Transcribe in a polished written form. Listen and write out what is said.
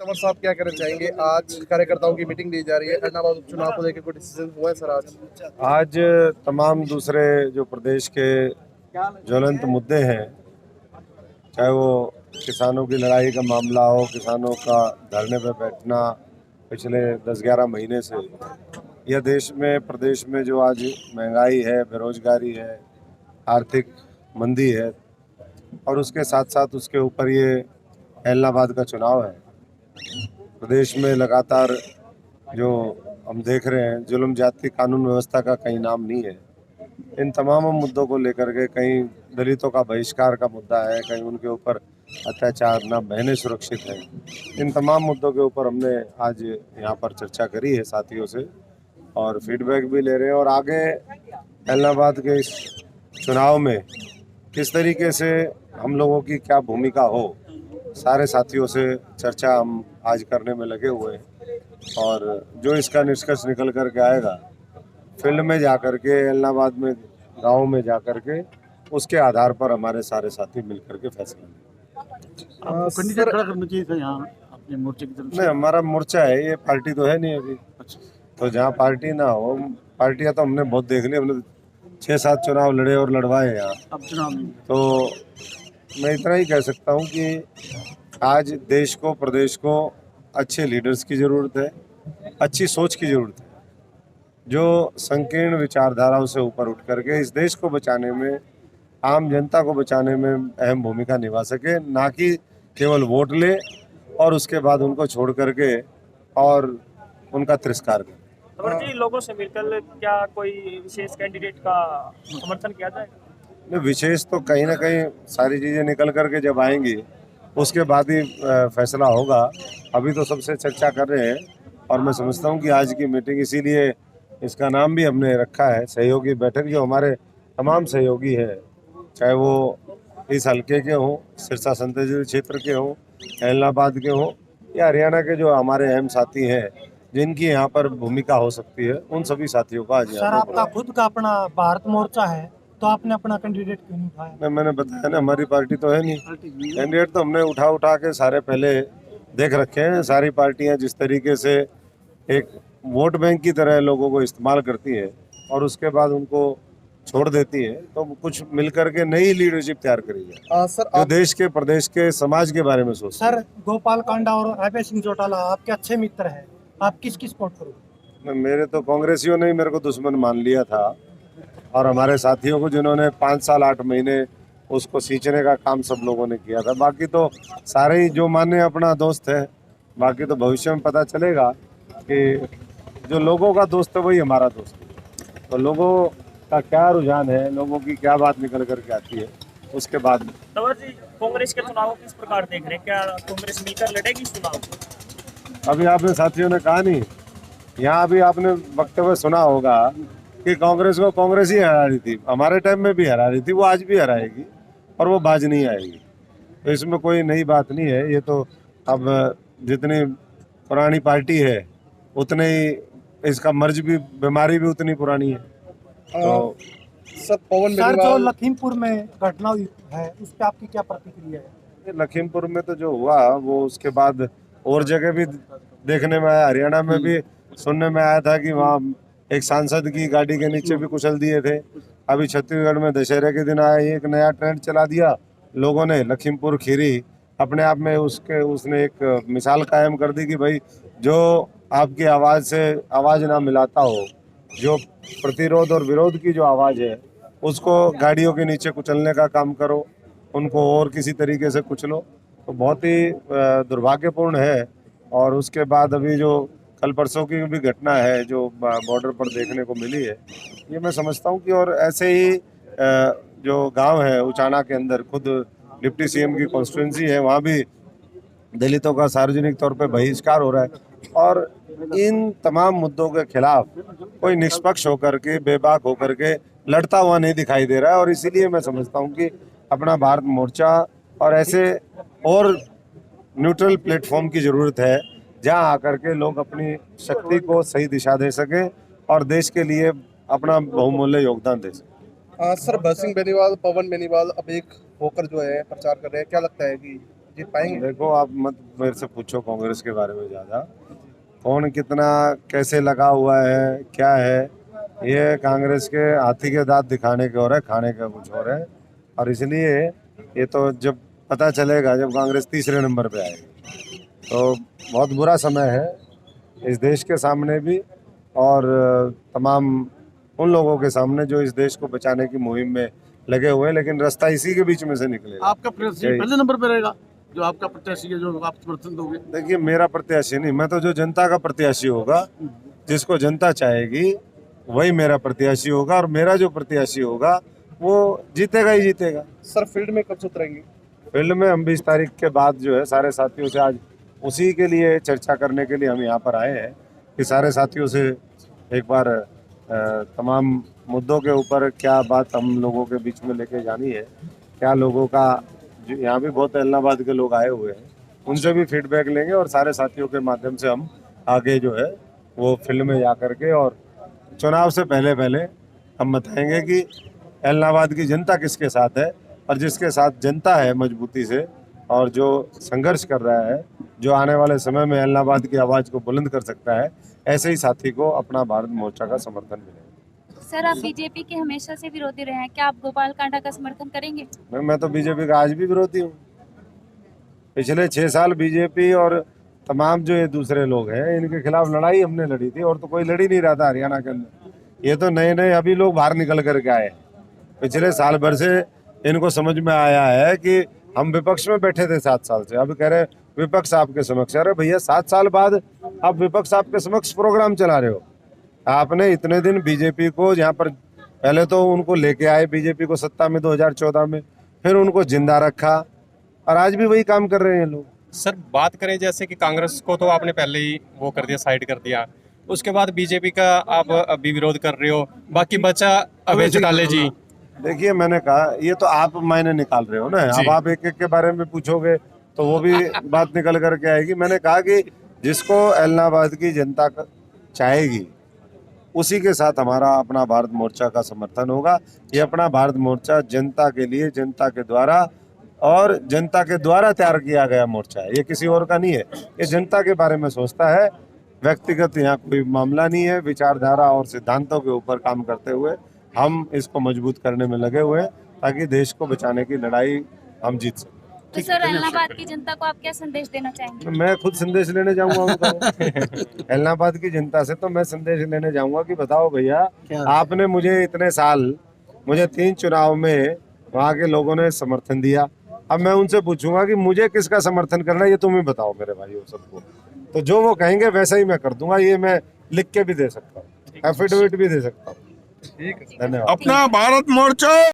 तंवर साहब क्या कहना चाहेंगे? आज कार्यकर्ताओं की मीटिंग ली जा रही है, एलनाबाद उपचुनाव को लेकर कोई डिसीजन हुआ है सर आज? आज तमाम दूसरे जो प्रदेश के ज्वलंत मुद्दे हैं, चाहे वो किसानों की लड़ाई का मामला हो, किसानों का धरने पर बैठना पिछले 10-11 महीने से, या देश में प्रदेश में जो आज महंगाई है, बेरोजगारी है, आर्थिक मंदी है, और उसके साथ साथ उसके ऊपर ये एलनाबाद का चुनाव है। प्रदेश में लगातार जो हम देख रहे हैं, जुल्म जाति कानून व्यवस्था का कहीं नाम नहीं है। इन तमाम मुद्दों को लेकर के कहीं दलितों का बहिष्कार का मुद्दा है, कहीं उनके ऊपर अत्याचार, ना बहनें सुरक्षित हैं। इन तमाम मुद्दों के ऊपर हमने आज यहाँ पर चर्चा करी है साथियों से, और फीडबैक भी ले रहे हैं। और आगे एलनाबाद के इस चुनाव में किस तरीके से हम लोगों की क्या भूमिका हो, सारे साथियों से चर्चा हम आज करने में लगे हुए हैं। और जो इसका निष्कर्ष निकल कर के आएगा, फील्ड में जा कर के, एलनाबाद में गाँव में जा कर के, उसके आधार पर हमारे सारे साथी मिल कर के फैसला लेंगे। आपको कैंडिडेट खड़ा करना चाहिए था यहाँ अपने मोर्चे की तरफ से? नहीं, हमारा मोर्चा है, ये पार्टी तो है नहीं अभी। अच्छा, तो जहाँ पार्टी ना हो, पार्टियाँ तो हमने बहुत देख ली, हमने 6-7 चुनाव लड़े और लड़वाए यहाँ। अब चुनाव में तो मैं इतना ही कह सकता हूँ कि आज देश को, प्रदेश को अच्छे लीडर्स की ज़रूरत है, अच्छी सोच की ज़रूरत है, जो संकीर्ण विचारधाराओं से ऊपर उठ करके इस देश को बचाने में, आम जनता को बचाने में अहम भूमिका निभा सके, ना कि केवल वोट ले और उसके बाद उनको छोड़ करके और उनका तिरस्कार करे। अमर जी, लोगों से मिलकर क्या कोई विशेष कैंडिडेट का समर्थन किया जाएगा? नहीं, विशेष तो कहीं ना कहीं सारी चीज़ें निकल करके जब आएंगी उसके बाद ही फैसला होगा। अभी तो सबसे चर्चा कर रहे हैं, और मैं समझता हूँ कि आज की मीटिंग, इसीलिए इसका नाम भी हमने रखा है सहयोगी बैठक। जो हमारे तमाम सहयोगी हैं, चाहे वो इस हल्के के हों, सिरसा संसदीय क्षेत्र के हों, एलनाबाद के हों, या हरियाणा के जो हमारे अहम साथी हैं जिनकी यहाँ पर भूमिका हो सकती है, उन सभी साथियों का आज सर, यहाँ पर आपका खुद का अपना भारत मोर्चा है, तो आपने अपना कैंडिडेट क्यों नहीं उठाया? मैंने बताया ना, हमारी पार्टी तो है नहीं। कैंडिडेट तो हमने उठा उठा के सारे पहले देख रखे हैं। सारी पार्टियां जिस तरीके से एक वोट बैंक की तरह लोगों को इस्तेमाल करती है और उसके बाद उनको छोड़ देती है, तो कुछ मिलकर के नई लीडरशिप तैयार करी है सर जो आप देश के, प्रदेश के, समाज के बारे में सोचते सर, गोपाल कांडा और अभय सिंह चौटाला आपके अच्छे मित्र हैं, आप किसकी सपोर्ट करोगे? हैं। मेरे तो कांग्रेसियों ने ही मेरे को दुश्मन मान लिया था, और हमारे साथियों को जिन्होंने 5 साल 8 महीने उसको सींचने का काम सब लोगों ने किया था। बाकी तो सारे ही जो माने अपना दोस्त है। बाकी तो भविष्य में पता चलेगा कि जो लोगों का दोस्त है वही हमारा दोस्त है। तो लोगों का क्या रुझान है, लोगों की क्या बात निकल करके आती है, उसके बाद तंवर जी, कांग्रेस के चुनाव को किस प्रकार देख रहे हैं? क्या कांग्रेस मिलकर लड़ेगी चुनाव? अभी आपने साथियों ने कहा नहीं, यहाँ अभी आपने वक्तव्य सुना होगा कि कांग्रेस को कांग्रेस ही हरा रही थी, हमारे टाइम में भी हरा रही थी, वो आज भी हराएगी और वो बाज नहीं आएगी। तो इसमें कोई नई बात नहीं है। ये तो अब जितनी पुरानी पार्टी है उतने ही इसका मर्ज भी, बीमारी भी उतनी पुरानी है। तो सर पवन सर, जो बेनीवाल लखीमपुर में घटना हुई है, उस पर आपकी क्या प्रतिक्रिया है? ये लखीमपुर में तो जो हुआ, वो उसके बाद और जगह भी देखने में आया, हरियाणा में भी सुनने में आया था कि वहाँ एक सांसद की गाड़ी के नीचे भी कुचल दिए थे। अभी छत्तीसगढ़ में दशहरे के दिन आया, एक नया ट्रेंड चला दिया लोगों ने, लखीमपुर खीरी। अपने आप में उसने एक मिसाल कायम कर दी कि भाई, जो आपकी आवाज़ से आवाज़ ना मिलाता हो, जो प्रतिरोध और विरोध की जो आवाज़ है उसको गाड़ियों के नीचे कुचलने का काम करो, उनको और किसी तरीके से कुचलो। तो बहुत ही दुर्भाग्यपूर्ण है। और उसके बाद अभी जो कल परसों की भी घटना है जो बॉर्डर पर देखने को मिली है, ये मैं समझता हूँ कि, और ऐसे ही जो गांव है उचाना के अंदर, खुद डिप्टी सीएम की कॉन्स्टिट्यूंसी है, वहाँ भी दलितों का सार्वजनिक तौर पे बहिष्कार हो रहा है। और इन तमाम मुद्दों के खिलाफ कोई निष्पक्ष होकर के, बेबाक होकर के लड़ता हुआ नहीं दिखाई दे रहा है। और इसीलिए मैं समझता हूँ कि अपना भारत मोर्चा और ऐसे और न्यूट्रल प्लेटफॉर्म की ज़रूरत है, जहां आकर के लोग अपनी शक्ति को सही दिशा दे सकें और देश के लिए अपना बहुमूल्य योगदान दे सकें। सर भरत सिंह बेनीवाल, पवन बेनीवाल अब एक होकर जो है प्रचार कर रहे हैं, क्या लगता है कि जीत पाएंगे? देखो, आप मत मेरे से पूछो कांग्रेस के बारे में ज्यादा, कौन कितना कैसे लगा हुआ है क्या है, ये कांग्रेस के हाथी के दांत दिखाने के और है, खाने का कुछ और है। और इसलिए ये तो जब पता चलेगा जब कांग्रेस तीसरे नंबर पे आएगी, तो बहुत बुरा समय है इस देश के सामने भी और तमाम उन लोगों के सामने जो इस देश को बचाने की मुहिम में लगे हुए हैं, लेकिन रास्ता इसी के बीच में से निकलेगा। आपका प्रत्याशी पहले नंबर पे रहेगा, जो आपका प्रत्याशी है, जो आप समर्थन दोगे? देखिए, मेरा प्रत्याशी नहीं, मैं तो जो जनता का प्रत्याशी होगा, जिसको जनता चाहेगी वही मेरा प्रत्याशी होगा, और मेरा जो प्रत्याशी होगा वो जीतेगा ही जीतेगा। सर फील्ड में कब से उतरेंगे? फील्ड में हम 20 तारीख के बाद जो है सारे साथियों से, आज उसी के लिए चर्चा करने के लिए हम यहाँ पर आए हैं कि सारे साथियों से एक बार तमाम मुद्दों के ऊपर क्या बात हम लोगों के बीच में लेके जानी है, क्या लोगों का, जो यहाँ भी बहुत इलाहाबाद के लोग आए हुए हैं, उनसे भी फीडबैक लेंगे और सारे साथियों के माध्यम से हम आगे जो है वो फील्ड में जा करके और चुनाव से पहले पहले हम बताएंगे कि इलाहाबाद की जनता किसके साथ है, और जिसके साथ जनता है मजबूती से और जो संघर्ष कर रहा है, जो आने वाले समय में इलाहाबाद की आवाज़ को बुलंद कर सकता है, ऐसे ही साथी को अपना भारत मोर्चा का समर्थन मिलेगा। सर, आप बीजेपी के हमेशा से विरोधी रहे हैं, क्या आप गोपाल कांडा का समर्थन करेंगे? मैं तो बीजेपी का आज भी विरोधी हूँ। पिछले 6 साल बीजेपी और तमाम जो ये दूसरे लोग हैं, इनके खिलाफ लड़ाई हमने लड़ी थी, और तो कोई लड़ी नहीं रहा था हरियाणा के अंदर। ये तो नए नए अभी लोग बाहर निकल करके आए। पिछले साल भर से इनको समझ में आया है कि हम विपक्ष में बैठे थे 7 साल से, अब कह रहे विपक्ष आपके समक्ष। अरे भैया, 7 साल बाद अब विपक्ष आपके समक्ष प्रोग्राम चला रहे हो। आपने इतने दिन बीजेपी को, जहाँ पर पहले तो उनको लेके आए बीजेपी को सत्ता में 2014 में, फिर उनको जिंदा रखा, और आज भी वही काम कर रहे हैं लोग। सर, बात करें जैसे कि कांग्रेस को तो आपने पहले ही वो कर दिया, साइड कर दिया, उसके बाद बीजेपी का आप अभी विरोध कर रहे हो, बाकी बचा अभय चौटाला जी। देखिए, मैंने कहा ये तो आप मायने निकाल रहे हो ना, अब आप एक एक के बारे में पूछोगे तो वो भी बात निकल करके आएगी। मैंने कहा कि जिसको इलाहाबाद की जनता चाहेगी उसी के साथ हमारा अपना भारत मोर्चा का समर्थन होगा। ये अपना भारत मोर्चा जनता के लिए, जनता के द्वारा और जनता के द्वारा तैयार किया गया मोर्चा है, ये किसी और का नहीं है। ये जनता के बारे में सोचता है, व्यक्तिगत यहाँ कोई मामला नहीं है। विचारधारा और सिद्धांतों के ऊपर काम करते हुए हम इसको मजबूत करने में लगे हुए हैं, ताकि देश को बचाने की लड़ाई हम जीत सकें। तो सर, इलाहाबाद की जनता को आप क्या संदेश देना चाहेंगे? मैं खुद संदेश लेने जाऊंगा उनका। इलाहाबाद की जनता से तो मैं संदेश लेने जाऊंगा कि बताओ भैया, आपने मुझे इतने साल, मुझे 3 चुनाव में वहाँ के लोगों ने समर्थन दिया, अब मैं उनसे पूछूंगा कि मुझे किसका समर्थन करना है, ये तुम ही बताओ मेरे भाइयों सबको। तो जो वो कहेंगे वैसा ही मैं कर दूंगा। ये मैं लिख के भी दे सकता हूँ, एफिडेविट भी दे सकता हूँ। ठीक है। धन्यवाद। अपना भारत मोर्चा